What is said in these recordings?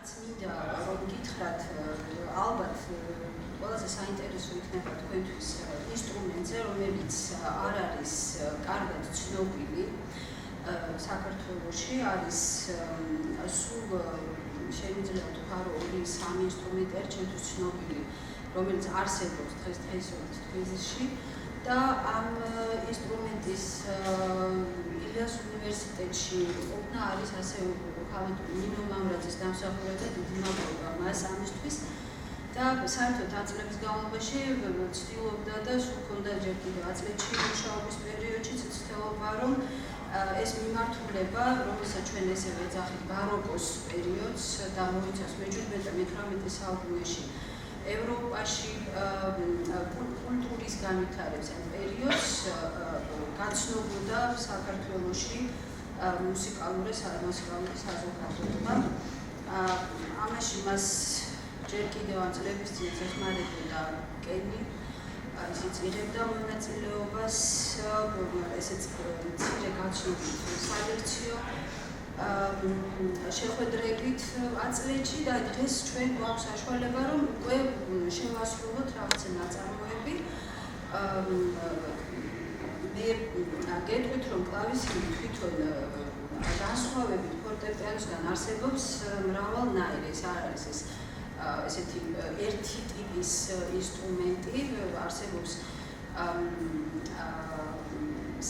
მინდა რომ გითხრათ, ალბათ ყველაზე საინტერესო იქნება თქვენთვის ინსტრუმენტზე, რომელიც არ არის კარგად ცნობილი საქართველოში, არის სულ შეიძლება ვთქვა, რომ 2-3 ინსტრუმენტი არის ჩემთვის ცნობილი, რომელიც არსებობს დღესდღეობით თბილისში და ამ ინსტრუმენტის ილიას უნივერსიტეტში ყოფნა არის ასე ხალხ ნინო მამრაძის დამსახურება და დიდი მადლობა მას ამისთვის და საერთოდ 10 წლების განმავლობაში ცდილობდა და სულ ჰქონდა ჯერ კიდევ 10 წლებში მუშაობის პერიოდში ცდილობდა რომ ეს მიმართულება, რომელსაც ჩვენ ესე ვეძახით ბაროკოს პერიოდს და მოიცავს მე-17-18 საუკუნეში ევროპაში კულტურის განვითარების პერიოდს გაცნობოდა საქართველოში მუსიკალური საზოგადოება. ამაში მას ჯერ კიდევ ამ წლების წინ ეხმარებოდა კენი, ისიც იღებდა მონაწილეობას, ესეც მცირე გაცნობით სალექციო შეხვედრებით აწლეთში და დღეს ჩვენ გვაქვს საშუალება რომ უკვე შევასრულოთ რაღაცა ნაწარმოები. მე გეტყვით რომ კლავისინი თვითონ განსხვავებით ფორტეპიანოსგან არსებობს მრავალნაირი, ეს არ არის ეს ესეთი ერთი ტიპის ინსტრუმენტი, არსებობს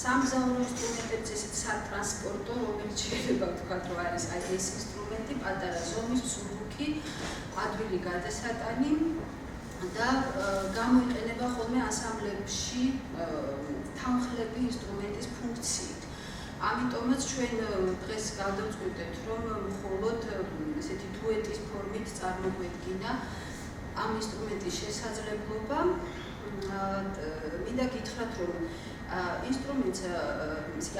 სამგზავრო ინსტრუმენტებიც, ესეთი სატრანსპორტო, რომელიც შეიძლება ვთქვათ, რომ არის აი ეს ინსტრუმენტი, პატარა ზომის მსუბუქი, ადვილი გადასატანი და გამოიყენება ხოლმე ანსამბლებში თანხლები ინსტრუმენტის ფუნქციით. ამიტომაც ჩვენ დღეს გადავწყვიტეთ, რომ მხოლოდ ესეთი დუეტის ფორმით წარმოგვედგინა ამ ინსტრუმენტის შესაძლებლობა. მინდა გითხრათ, რომ ინსტრუმენტს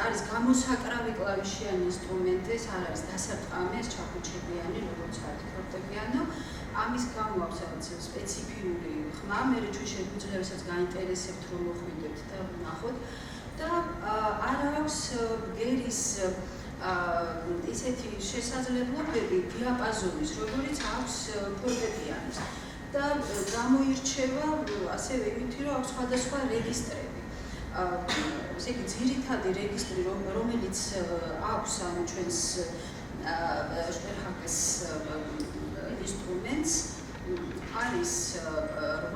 არის გამოსაკრავი კლავიშიანი ინსტრუმენტი, ეს არ არის დასარტყამი, ეს ჩახუჩებიანი, როგორც არის ფორტეპიანო. ამის გამო აქვს რაღაც სპეციფიური ხმა, მე ჩვენ შეგვიძლია რასაც გაინტერესებთ რომ მოხვიდეთ და ვნახოთ და არ აქვს გერის ისეთი შესაძლებლობები დიაპაზონის, როგორც აქვს ფორტეპიანოს და გამოირჩევა ასევე იმით, რომ აქვს სხვადასხვა რეგისტრები. ესე იგი ძირითადი რეგისტრი, რომელიც აქვს ამ ჩვენს შპერჰაკეს ინსტრუმენტს არის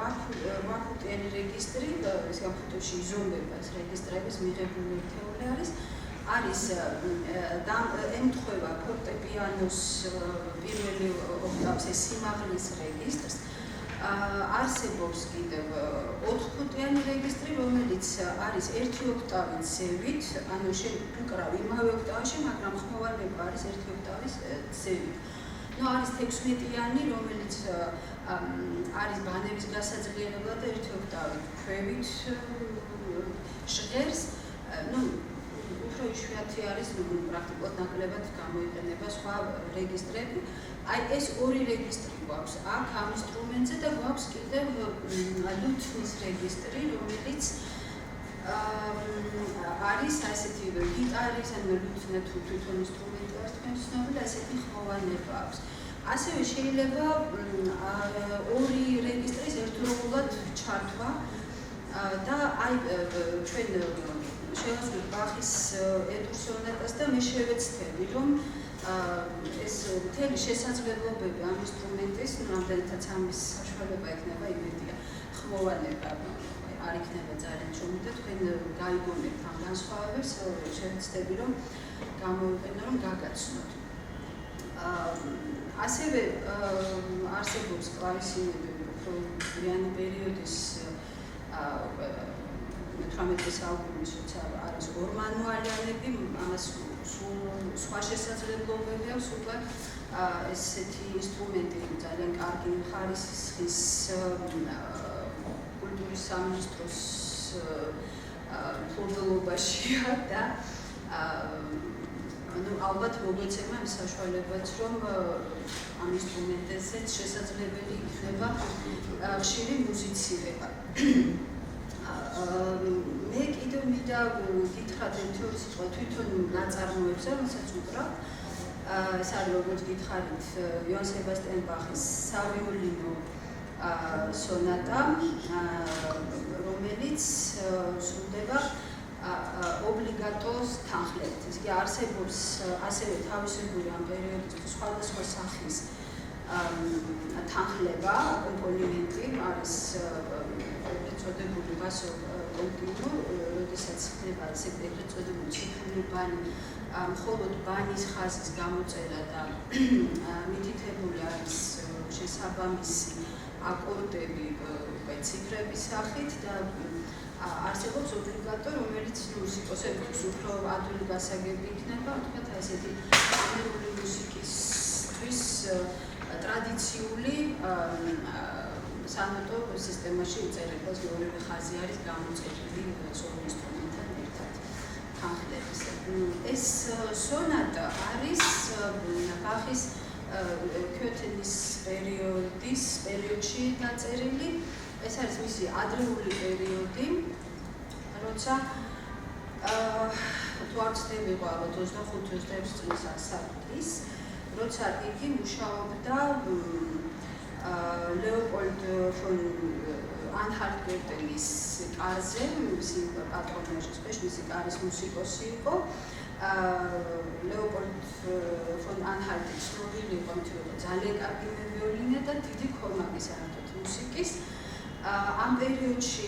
8-ფუტიანი რეგისტრი, ეს გამხუთებში იზომება ეს რეგისტრების მიღებული ერთეული არის ემთხვევა ფორტეპიანოს პირველი ოქტავის სიმაღლის რეგისტრს. არსებობს კიდევ 4-ფუტიანი რეგისტრი, რომელიც არის 1 ოქტავით ზევით, ანუ უკრავ იმავე ოქტავაში, მაგრამ ხმოვანება არის 1 ოქტავის ზევით. არის 16-იანი, რომელიც არის ბანების გასაძლიერებლად და 1 ოქტავით ქვევით ჟღერს. უფრო იშვიათი არის, პრაქტიკულად ნაკლებად გამოიყენება სხვა რეგისტრები. აი ეს ორი რეგისტრი გვაქვს აქ ამ ინსტრუმენტზე და გვაქვს კიდევ ლუთნის რეგისტრი, რომელიც არის ასეთი გიტარის, ანუ ლუთნა თვითონ ინსტრუმენტი არის თქვენ ცნობილი, ასეთი ხმოვანება აქვს. ასევე შეიძლება ორი რეგისტრის ერთდროულად ჩართვა და აი ჩვენ შევასრულეთ ბახის ეტურ სონატას და მე შევეცდები, რომ ეს მთელი შესაძლებლობები ამ ინსტრუმენტის, რამდენადაც ამის საშუალება იქნება იმედია, ხმოვანება არ იქნება ძალიან ჩუმი და თქვენ გაიგონებთ ამ განსხვავებებს, შევეცდები, რომ გამოიყენო, რომ გაგაცნოთ. ასევე არსებობს კლავისინები უფრო გვიანი პერიოდის 18 საუკუნის, როცა არის ორმანუალიანები, ამას სხვა შესაძლებლობები აქვს უკვე ესეთი ინსტრუმენტი ძალიან კარგი ხარისხის კულტურის სამინისტროს მფლობელობაშია და ალბათ მოგვეცემა იმ საშუალებაც, რომ ამ ინსტრუმენტზეც შესაძლებელი იქნება ხშირი მუსიცირება. მე კიდევ მინდა გითხრათ ერთი-ორი სიტყვა თვითონ ნაწარმოებზე, რომელსაც უკრავ. ეს არის როგორც გითხარით იოან სებასტიან ბახის სავიოლინო სონატა, რომელიც სრულდება ობლიგატოს თანხლებით. ის კი არსებობს ასევე თავისებური ამ პერიოდისთვის სხვადასხვა სახის თანხლება, აკომპანიმენტი არის ეგრეთ წოდებული ბასო კონტინუო, როდესაც ხდება ესე ეგრეთ წოდებული ციფრული ბანი, მხოლოდ ბანის ხაზის გამოწერა და მითითებული არის შესაბამისი აკორდები ციფრების სახით და არსებობს ობლიგატო, რომელიც მუსიკოსებისთვის უფრო ადვილი გასაგები იქნება, თქვათ ესეთი ამერული მუსიკისთვის ტრადიციული სანოტო სისტემაში იწერება, ორივე ხაზი არის გამოწერილი სოლო ინსტრუმენტთან ერთად თანხლების. ეს სონატა არის ბახის ქიოთენის პერიოდში დაწერილი. ეს არის მისი ადრეული პერიოდი, როცა თუ არ ვცდები ალბათ 25-26 წლის ასაკის, როცა იგი მუშაობდა ლეოპოლდ ფონ ანჰალტ-გერტენის კარზე, მისი პატრონაჟის ქვეშ, მისი კარის მუსიკოსი იყო. ლეოპოლდ ფონ ანჰალტი ცნობილი იყო, იმიტომ ძალიან კარგი ვიოლინე და დიდი ქორმაგი საერთოდ მუსიკის. ამ პერიოდში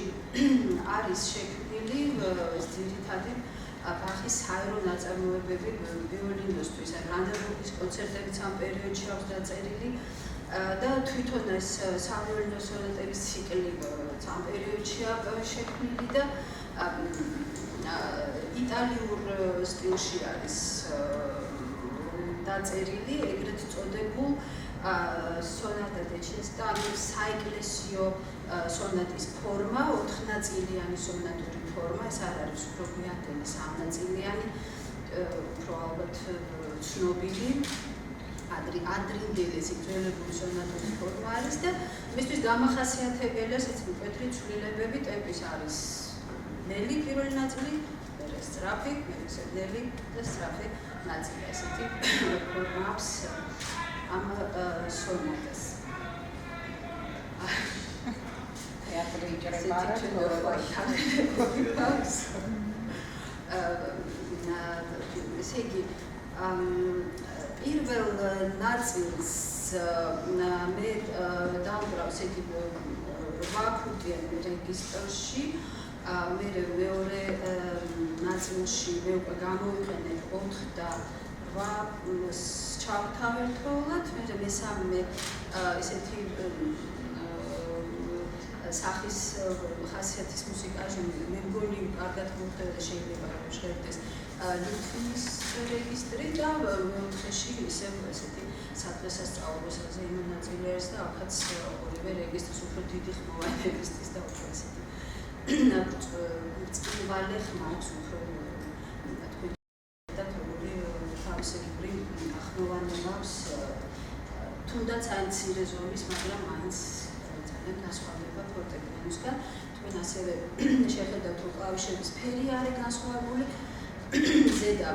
არის შექმნილი ძირითადი ბახის საერო ნაწარმოებები ვიოლინოსთვის, ბრანდენბურგის კონცერტებიც ამ პერიოდში აქვს დაწერილი და თვითონ ეს სავიოლინო სონატების ციკლი ამ პერიოდშია შექმნილი და იტალიურ სტილში არის დაწერილი, ეგრეთ წოდებულ სონატა დე ჩესტა, საეკლესიო სონატის ფორმა, 4-ნაწილიანი სონატური ფორმა, ეს არ არის უფრო გვიანდელი 3-ნაწილიანი, უფრო ალბათ ცნობილი, ადრინდელი ძველებული სონატური ფორმა არის და მისთვის დამახასიათებელია ესეთი მკვეთრი ცვლილებები, ტემპის არის ნელი პირველი ნაწილი, მერე სწრაფი, მერე ნელი და სწრაფი ნაწილი, ესეთი ფორმა აქვს ამ სონატას. თეატრი იჭრება ესე იგი პირველ ნაწილს მე დავუბრალ ესე იგი 8-ფუტიან რეგისტრში, მეორე ნაწილში მე უკვე გამოვიყენებ 4 და 8 ჩავთავერთოულად, მესამე ესეთი სახის ხასიათის მუსიკაში მე მგონი კარგად მომხდარა, შეიძლება რომ შევდეს ლიტვის რეგისტრი და მეოთხეში ისევ ესეთი სადღესასწაულო საზეიმო ნაწილი არის და აქაც ორივე რეგისტრის უფრო დიდი ხმოვანი რეგისტრის და უფრო ესეთი ბრწყინვალე ხმა აქვს უფრო თქვენ და თორემ თავისებური ხმოვანება აქვს თუნდაც აი მცირე ზომის, მაგრამ მაინც ძალიან განსხვავდება ფორტეპიანოსგან. თქვენ ასევე შეხედავთ რომ კლავიშების ფერი არის განსხვავებული, ზედა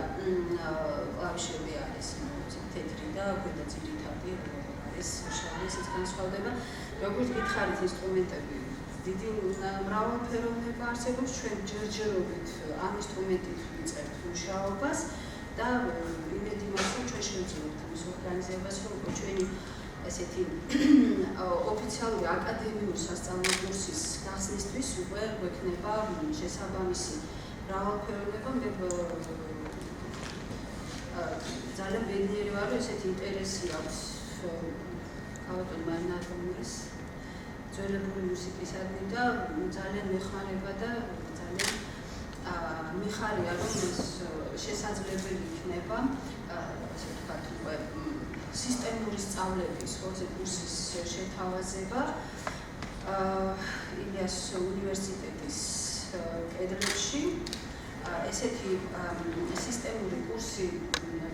კლავიშები არის თეთრი და ქვედა ძირითადი არის შავი, ეს განსხვავდება. როგორც გითხარით, ინსტრუმენტები დიდი მრავალფეროვნება არსებობს, ჩვენ ჯერჯერობით ამ ინსტრუმენტით ვიწყებთ მუშაობას და იმედი მაქვს, რომ ჩვენ შევძლებთ ამის ორგანიზებას, რომ ჩვენი ესეთი ოფიციალური აკადემიური სასწავლო კურსის გახსნისთვის უკვე გვექნება შესაბამისი მრავალფეროვნება. მე ძალიან ბედნიერი ვარ, რომ ესეთი ინტერესი აქვს ავტორ მარინატომურის ძველებული მუსიკისადმი და ძალიან მეხმარება და ძალიან მიხარია, რომ ეს შესაძლებელი იქნება, ასე ვთქვათ, უკვე სისტემური სწავლების ხოზე კურსის შეთავაზება ილიას უნივერსიტეტის კედლებში. ესეთი სისტემური კურსი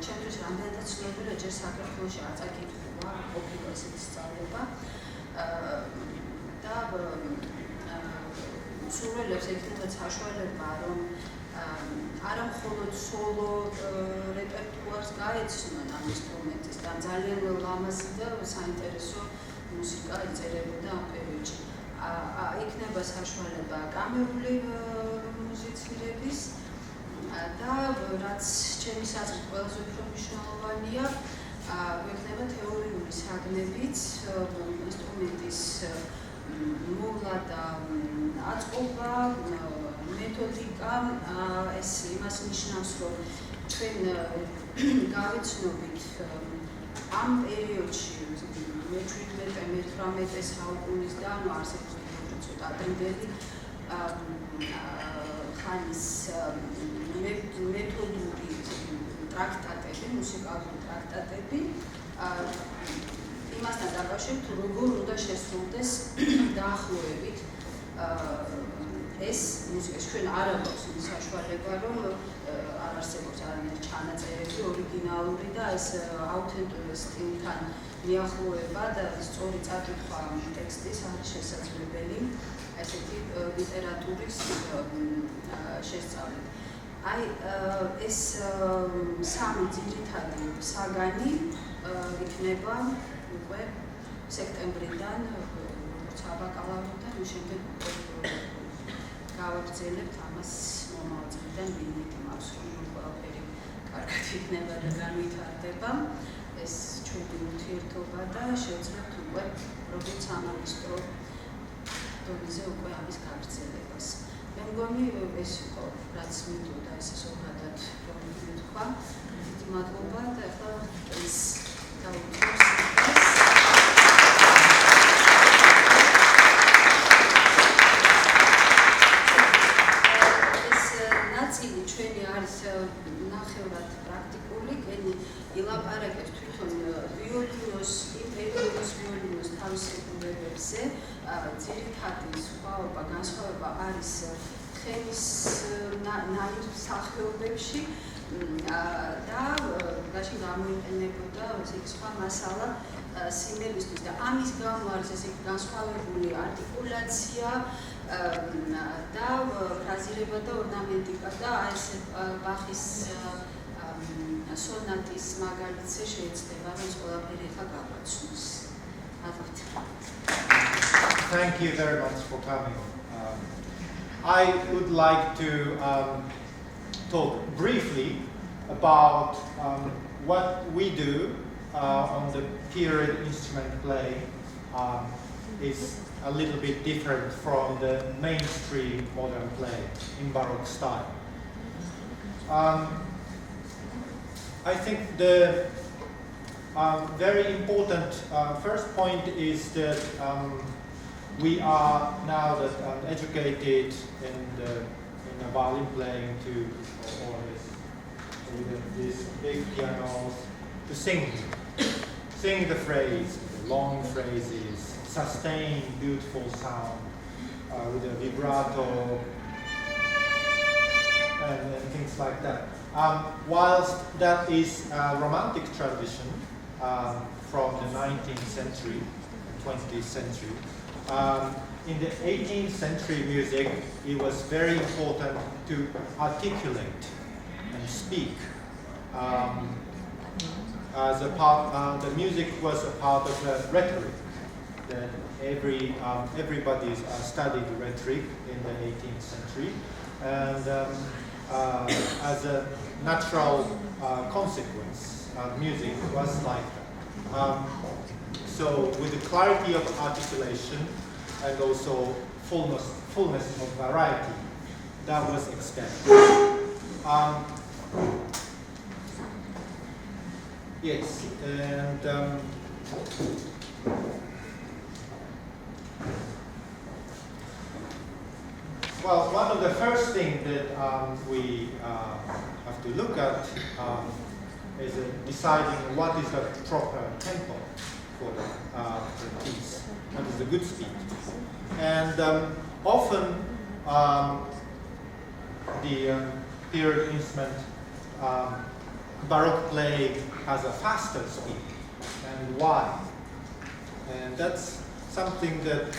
ჩემთვის რამდენადაც ცნობილია, ჯერ საქართველოში არ წაკითხულობა, ყოფილა ესეთი სწავლება და სურვილებს ექნება საშუალება, რომ არა მხოლოდ სოლო რეპერტუარი უყვარს გაეცნონ ამ ინსტრუმენტის და ძალიან ლამაზი და საინტერესო მუსიკა იწერებოდა ამ პერიოდში. იქნება საშუალება კამერული მუსიცირების და რაც ჩემი აზრით ყველაზე უფრო მნიშვნელოვანია, გვექნება თეორიული საგნებიც ინსტრუმენტის მოვლა და აწყობა, მეთოდიკა. ეს იმას ნიშნავს, რომ ჩვენ გავიცნობით ამ პერიოდში მე-17-18 საუკუნის და ანუ არსებობს ცოტა ადრინდელი ხანის მეთოდური ტრაქტატები, მუსიკალური ტრაქტატები იმასთან დაკავშირებით, როგორ უნდა შესრულდეს დაახლოებით ეს მუსიკა. ჩვენ არ აქვს ის საშუალება, რომ არ არსებობს არანაირი ჩანაწერები ორიგინალური და ეს აუთენტური სტილთან მიახლოება და სწორი წაკითხვა ტექსტის არის შესაძლებელი ესეთი ლიტერატურის შესწავლით. აი ეს სამი ძირითადი საგანი იქნება უკვე სექტემბრიდან, როგორც აბაკალავრიდან, შემდეგ გავაგრძელებთ ამას მომავალ წლიდან მინიმუმ იმას, რომ ყველაფერი კარგად იქნება და განვითარდება. ეს ჩვენი ურთიერთობა და შევძლებთ უკვე როგორც სამაგისტრო დონეზე უკვე ამის გაგრძელებას. მე მგონი ეს იყო რაც მინდოდა ეს ზოგადად რომ ვთქვა. დიდი მადლობა და ახლა ეს დავუწყებს ეს ნაწილი ჩვენი არის ნახევრად პრაქტიკული, კენი ილაპარაკებს თვითონ ვიოლინოს, იმპერიოს ვიოლინოს თავისებურებებზე. ძირითადი სხვაობა, განსხვავება არის თხემის ნაირ სახეობებში და გაში გამოიყენებოდა სხვა მასალა სიმებისთვის და ამის გამო არის ესე განსხვავებული არტიკულაცია და ფრაზირება და ორნამენტიკა და ეს ბახის სონატის მაგალითზე შეიძლება რომ ყველაფერი ახლა გაგვაცნოს. Thank you very much for coming. I would like to talk briefly about what we do on the period instrument playing. Is a little bit different from the mainstream modern play in Baroque style. I think the very important first point is that we are now that educated in the violin playing to always with these big pianos to sing the phrase, the long phrases, sustain beautiful sound with a vibrato and things like that. Whilst that is a romantic tradition from the 19th century, 20th century, in the 18th century music, it was very important to articulate and speak. As a part, the music was a part of the rhetoric. That everybody studied rhetoric in the 18th century, and as a natural consequence, music was like that. So, with the clarity of articulation and also fullness of variety, that was expected. Yes, and well, one of the first things that we have to look at is deciding what is the proper tempo for the piece, what is the good speed. And often the period instrument Baroque play has a faster speed. And why? And that's something that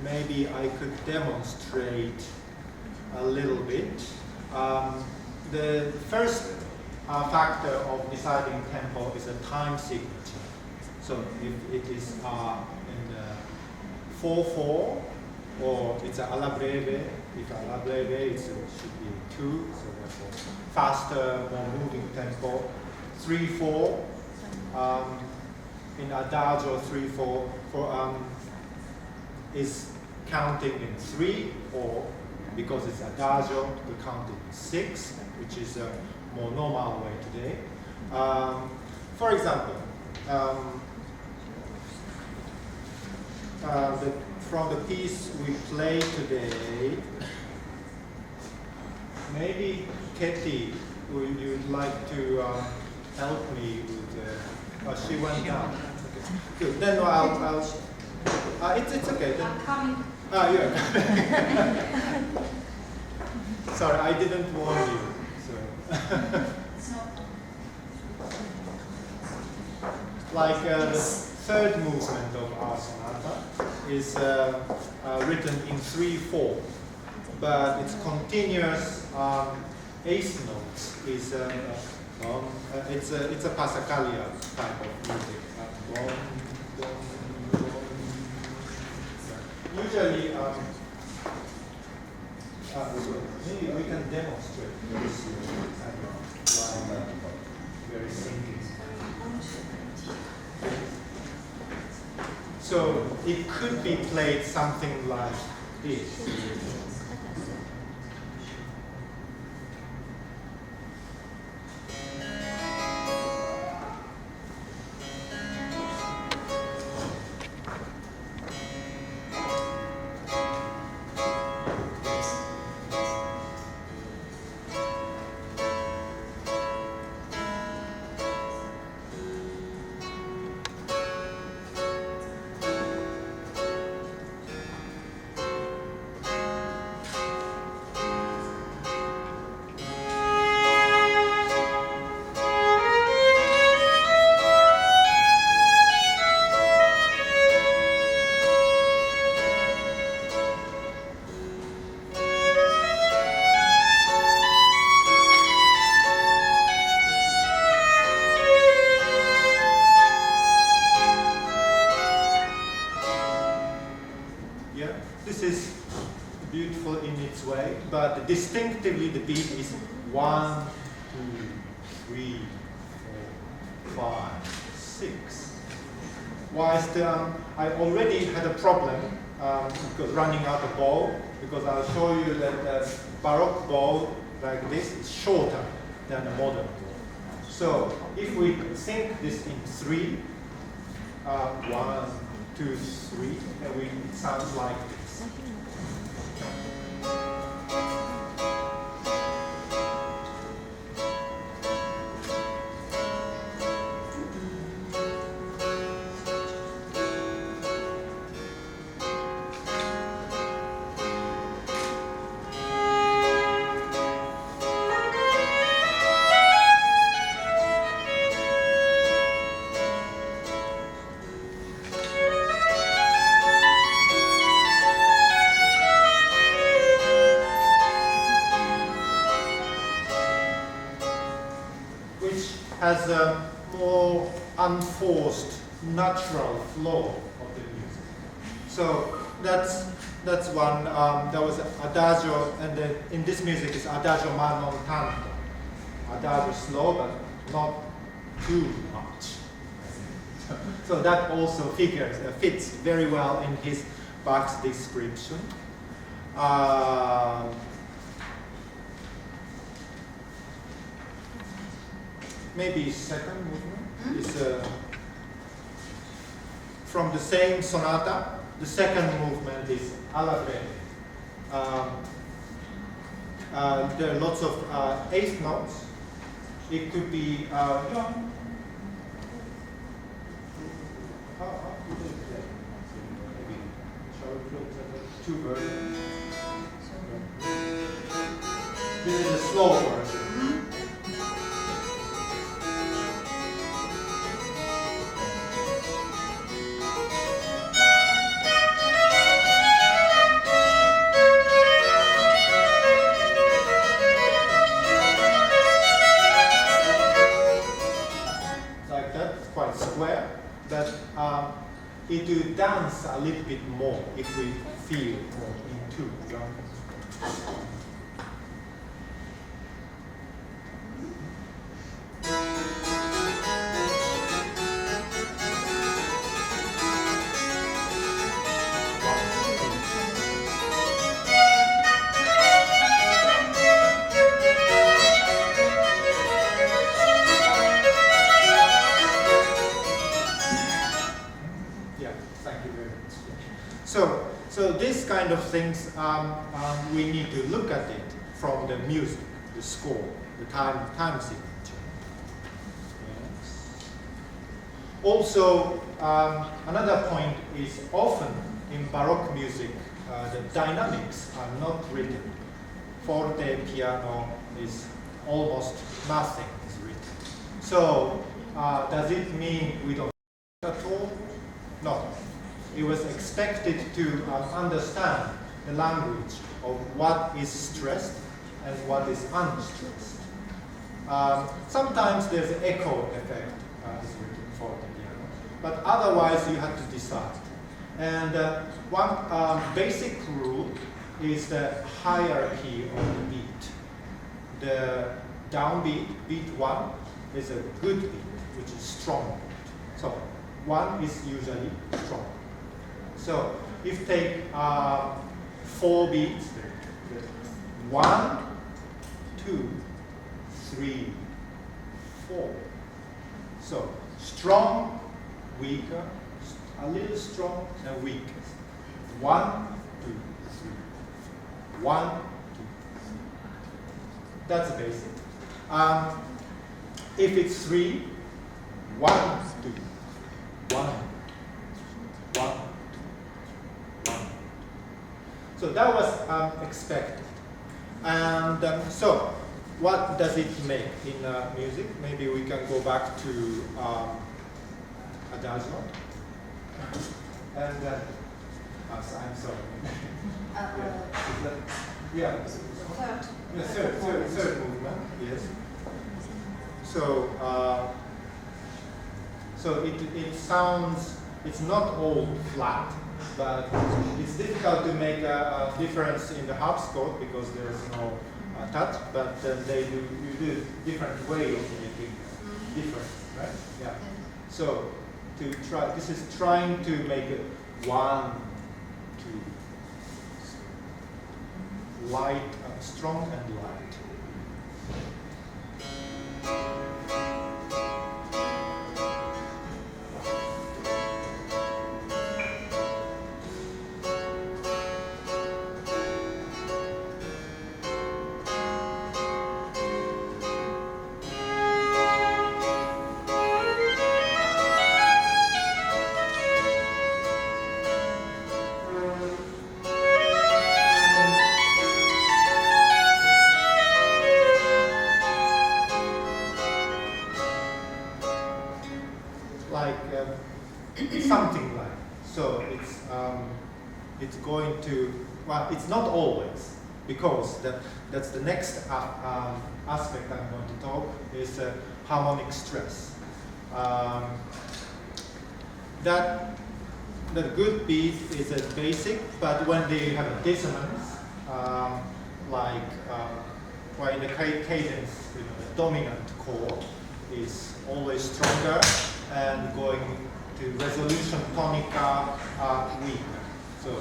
maybe I could demonstrate a little bit. The first factor of deciding tempo is a time signature. So if it is in 4/4, or it's a alla breve, if alla breve it should be 2, so therefore faster, more moving tempo. 3/4, in adagio 3/4 is counting in 3, or because it's adagio, we count it in 6, which is a more normal way today. For example, from the piece we play today, maybe Katie, would you like to help me with? She went down. Okay. Good. Then I'll it's okay. Then. I'm coming. Yeah. Sorry, I didn't warn you. So. Like the third movement of our sonata is written in 3/4, but its continuous eighth notes is it's a passacaglia type of music. Usually, maybe we can demonstrate this very simply. So it could be played something like this. Distinctively, the beat is 1, 2, 3, 4, 5, 6. Whilst I already had a problem because running out of bow, because I'll show you that the Baroque bow like this is shorter than the modern bow. So if we sing this in 3, 1, 2, 3, then it sounds like this. Has a more unforced, natural flow of the music. So that's one. There was adagio, and then in this music is adagio ma non tanto. Adagio slow, but not too much. So that also fits very well in his Bach's description. Maybe second movement is from the same sonata. The second movement is alla breve. There are lots of eighth notes. It could be how do they play? Maybe shall we play two versions? This is a slow version. to dance a little bit more if we feel more into. So this kind of things, we need to look at it from the music, the score, the time signature. Yes. Also, another point is often in Baroque music, the dynamics are not written. Forte, piano is almost nothing is written. So does it mean we don't at all? No. It was expected to understand the language of what is stressed and what is unstressed. Sometimes there's an echo effect is written for the piano, but otherwise you have to decide. And one basic rule is the hierarchy of the beat. The downbeat, beat 1, is a good beat, which is strong beat. So 1 is usually strong. So if you take 4 beats, 1, 2, 3, 4. So strong, weaker, a little strong, and weaker. 1, 2, 3. 1, 2, 3. That's basic. If it's 3, 1, 2, 1, 1. So that was expected. And so what does it make in music? Maybe we can go back to Adagio. And I'm sorry. Third movement, yes. So so it sounds, it's not all flat, but it's difficult to make a difference in the harpsichord because there is no touch, but you do different way of making difference, right? Yeah. So this is trying to make it 1, 2, light, strong and light. Something like so. It's going to, well, it's not always, because that's the next aspect I'm going to talk is harmonic stress. That the good beat is a basic, but when they have a dissonance, well, in the cadence, the dominant chord is always stronger and going to resolution tonica weaker. So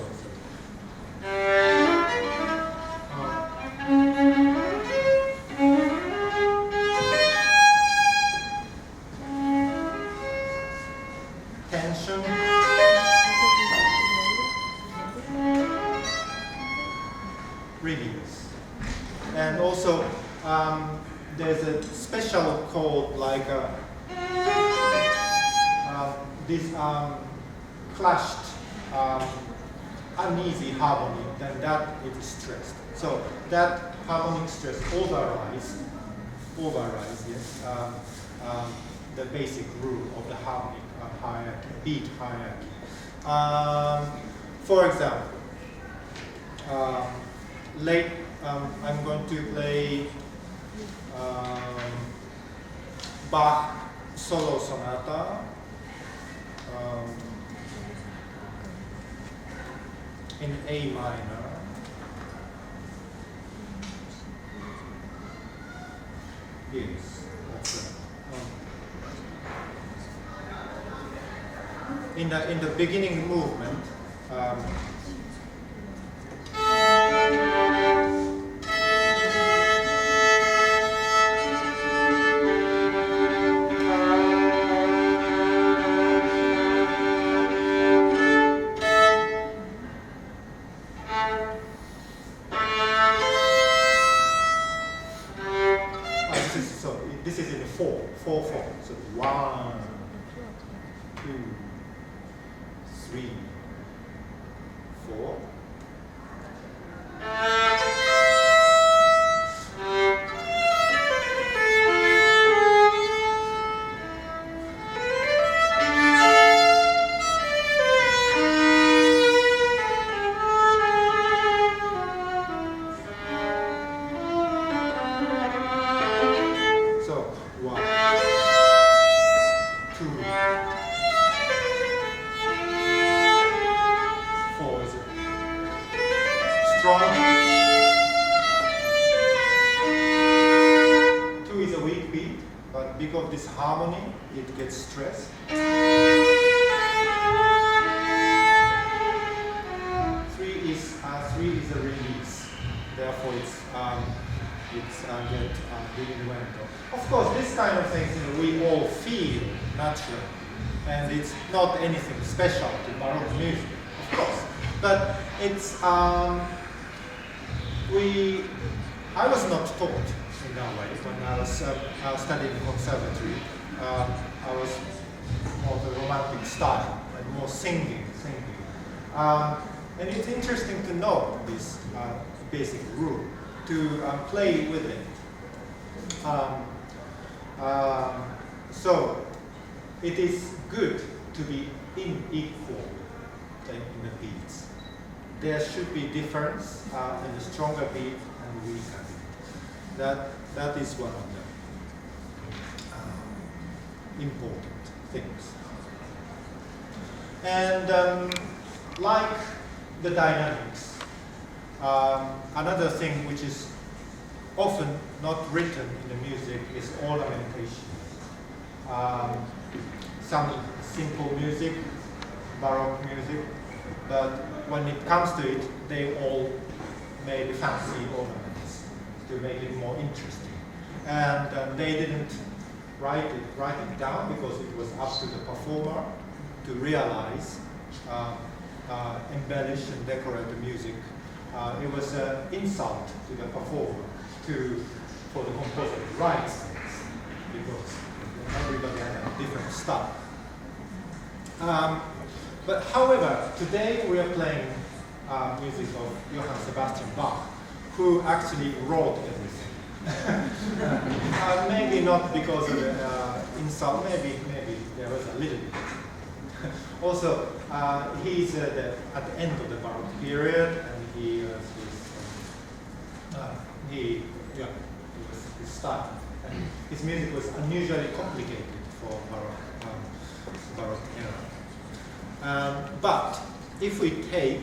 tension, release, and also there's a special chord like this clashed uneasy harmony, then that is stressed. So that harmonic stress overrides yes, the basic rule of the harmonic hierarchy, beat hierarchy. For example, I'm going to play Bach solo sonata. in A minor. Yes, that's it. In the beginning movement, this is in 4, 4, 4. So 1, 2, 3, 4. This harmony, it gets stressed. 3 is a release. Therefore, it's get diminuendo. Of course, this kind of things we all feel naturally, and it's not anything special to Baroque music, of course. But it's I was not taught in that way. When I was studying conservatory, I was more the romantic style and more singing. And it's interesting to know this basic rule, to play with it. So it is good to be unequal in the beats. There should be difference in the stronger beat and weaker beat. That is one of the important things. And like the dynamics, another thing which is often not written in the music is ornamentation. Some simple music, Baroque music, but when it comes to it, they all made fancy ornaments to make it more interesting. And they didn't write it down because it was up to the performer to realize, embellish and decorate the music. It was an insult to the performer for the composer to write things, because everybody had a different style. But however, today we are playing music of Johann Sebastian Bach, who actually wrote everything. Maybe not because of the insult, maybe there was a little bit. Also, he's at the end of the Baroque period, and he was his style. And his music was unusually complicated for Baroque era. But if we take,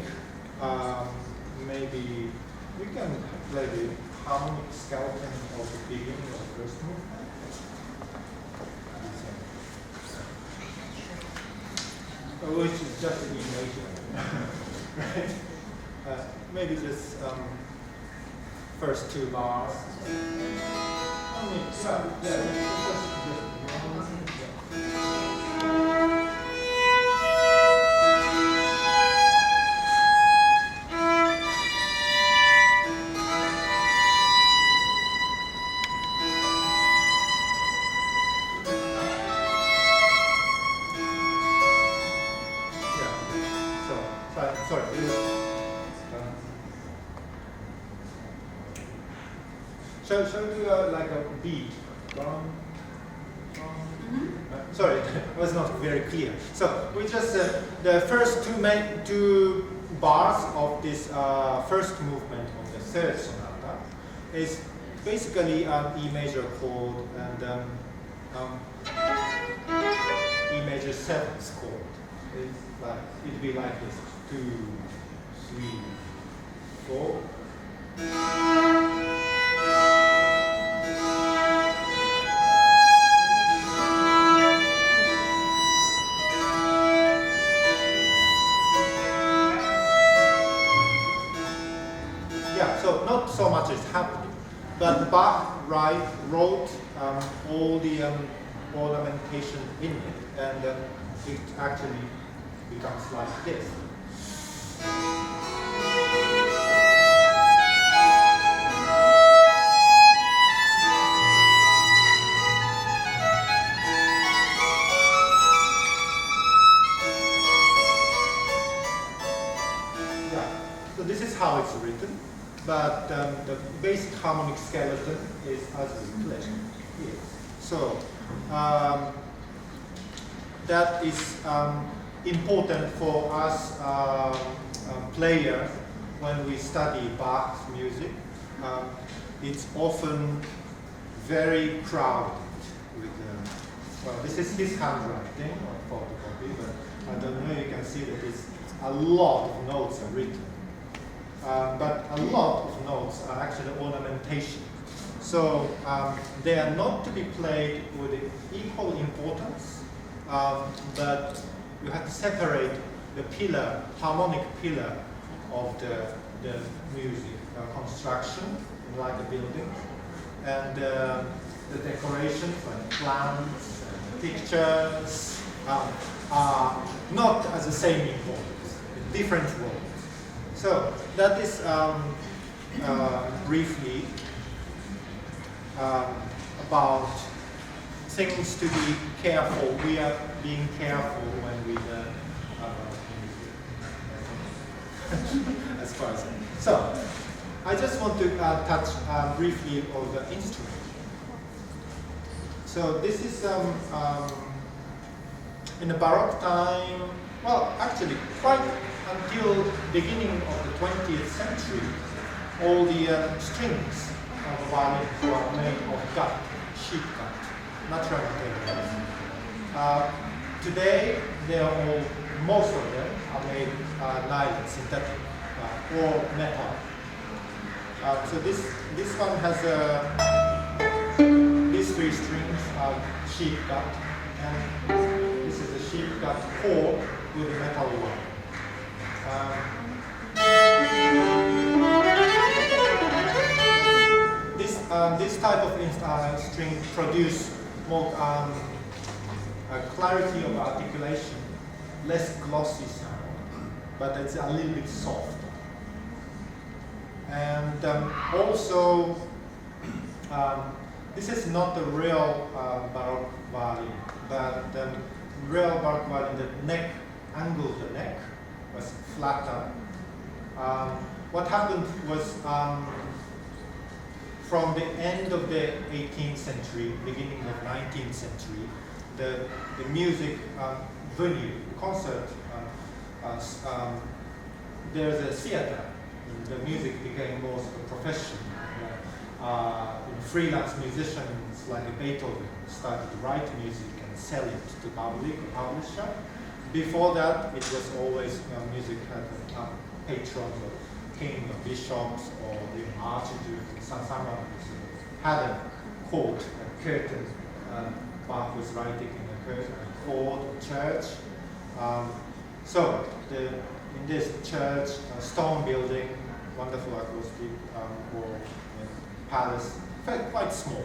maybe we can play the harmonic skeleton of the beginning of the first movement. Which is just an E major, right? Maybe just first 2 bars. Shall we do like a beat? Sorry, it was not very clear. So we just the first two bars of this first movement of the third sonata is basically an E major chord and E major 7th chord. It'd be like this: 2, 3, 4. Yeah, so not so much is happening, but Bach wrote all the ornamentation in it, and it actually becomes like this. So this is how it's written, but the basic harmonic skeleton is as we play here. So that is important for us players when we study Bach's music. It's often very crowded with well, this is his handwriting or photocopy, but I don't know if you can see that it's a lot of notes are written. But a lot of notes are actually ornamentation. So they are not to be played with equal importance, but you have to separate the pillar, harmonic pillar of the music construction, like a building, and the decorations like plants, pictures, are not as the same importance, different roles. So that is briefly about things to be careful. We are being careful when we learn about music. As far as so, I just want to touch briefly on the instrument. So this is in the Baroque time. Well, actually, quite until beginning of the 20th century, all the strings of the violin were made of gut, sheep gut, natural materials. Today, they are all, most of them are made nylon, synthetic, or metal. So this one has these three strings are sheep gut, and this is a sheep gut core with a metal one. This type of string produce more clarity of articulation, less glossy sound, but it's a little bit soft. And also, this is not the real Baroque violin, but the real Baroque violin, the neck, angle of the neck was flatter. What happened was from the end of the 18th century, beginning of 19th century, the music venue, concert, there's a theater. The music became more of a profession. Freelance musicians like Beethoven started to write music and sell it to public or publisher. Before that, it was always music had a patron or king or bishops or the archduke. Someone had a court, a curtain. Bach was writing in a curtain, a court, a church. So in this church, a stone building, wonderful acoustic, or palace, quite small.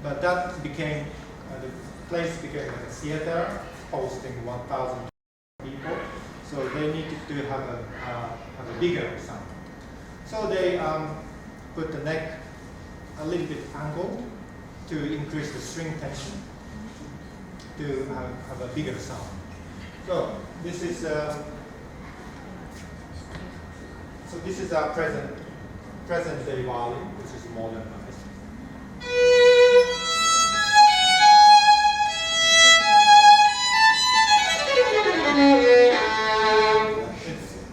But that became, the place became like a theater, hosting 1,000 people. So they needed to have a bigger sound. So they put the neck a little bit angled to increase the string tension, to have a bigger sound. So this is our present day violin, which is modernized.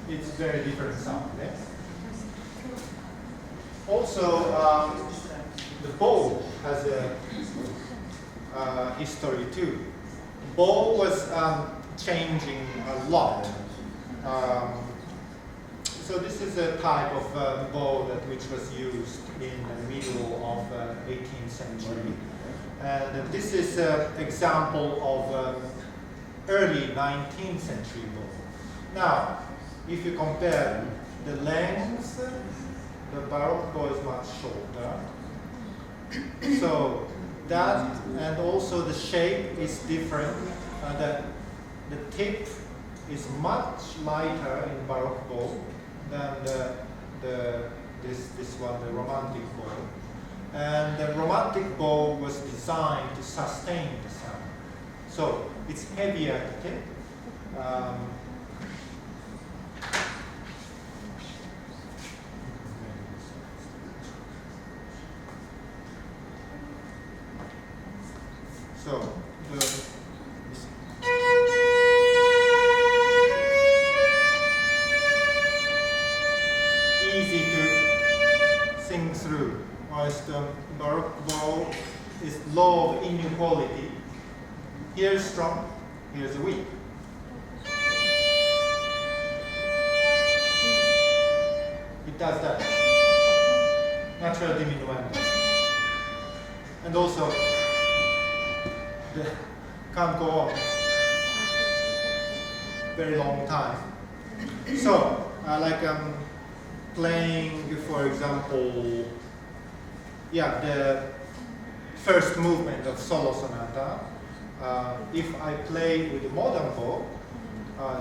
It's very different sound. Yeah? Also, the bow has a history too. Bow was changing a lot. So this is a type of bow which was used in the middle of 18th century. And this is an example of early 19th century bow. Now, if you compare the length, the Baroque bow is much shorter. So that, and also the shape is different. The tip is much lighter in Baroque bow than this one, the romantic bow. And the romantic bow was designed to sustain the sound. So it's heavier at the tip. So easy to sing through, whilst the Baroque bow is low of inequality. Here is strong, here is weak. It does that. Natural diminuendo. And also, can't go on very long time. So, like playing, for example, the first movement of solo sonata. If I play with the modern bow,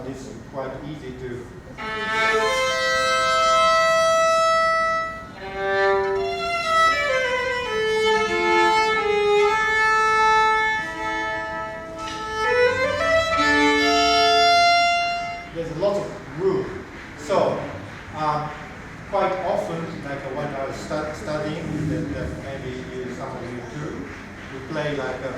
this is quite easy to. There's a lot of room. So, quite often, like when I was studying, that maybe some of you too, you play like a.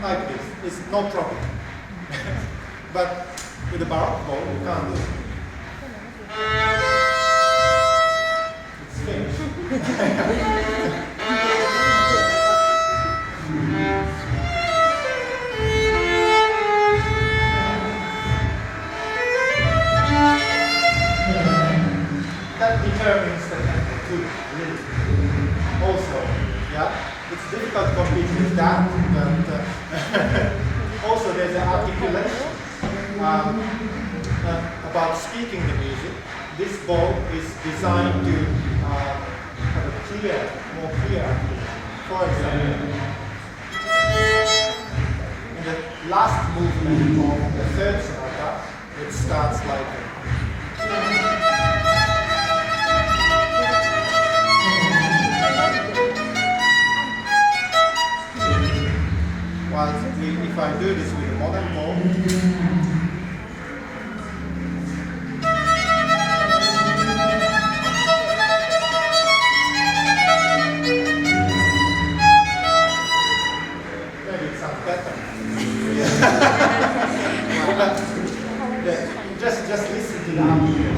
Like this. It's no problem. But with the Baroque bow, you can't do it. It's finished. That determines the amplitude, really. Also, it's difficult to compete with that, but also there's an articulation. About speaking the music, this bow is designed to have a more clear articulation. For example, in the last movement of the third sonata, it starts like while if I do this with a modern bow, just listen to the arpeggio.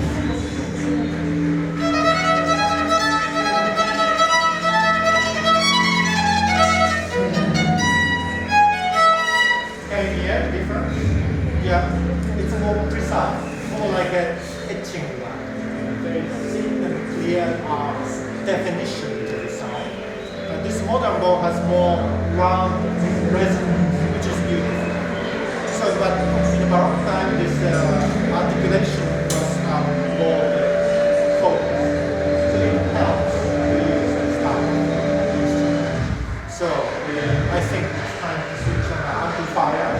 And here, different. It's more precise, more like an etching line. Very thin and clear definition to the sound. And this modern bow has more round resonance, which is beautiful. So, but in the Baroque time, this articulation was more focused. So it helps to use this type of instrument. So I think it's time to switch on the amplifier.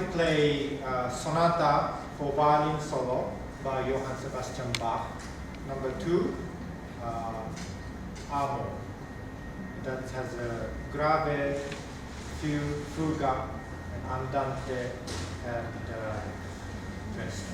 to play Sonata for violin solo by Johann Sebastian Bach. Number 2, Amo. That has a grave, fuga, and andante, and rest.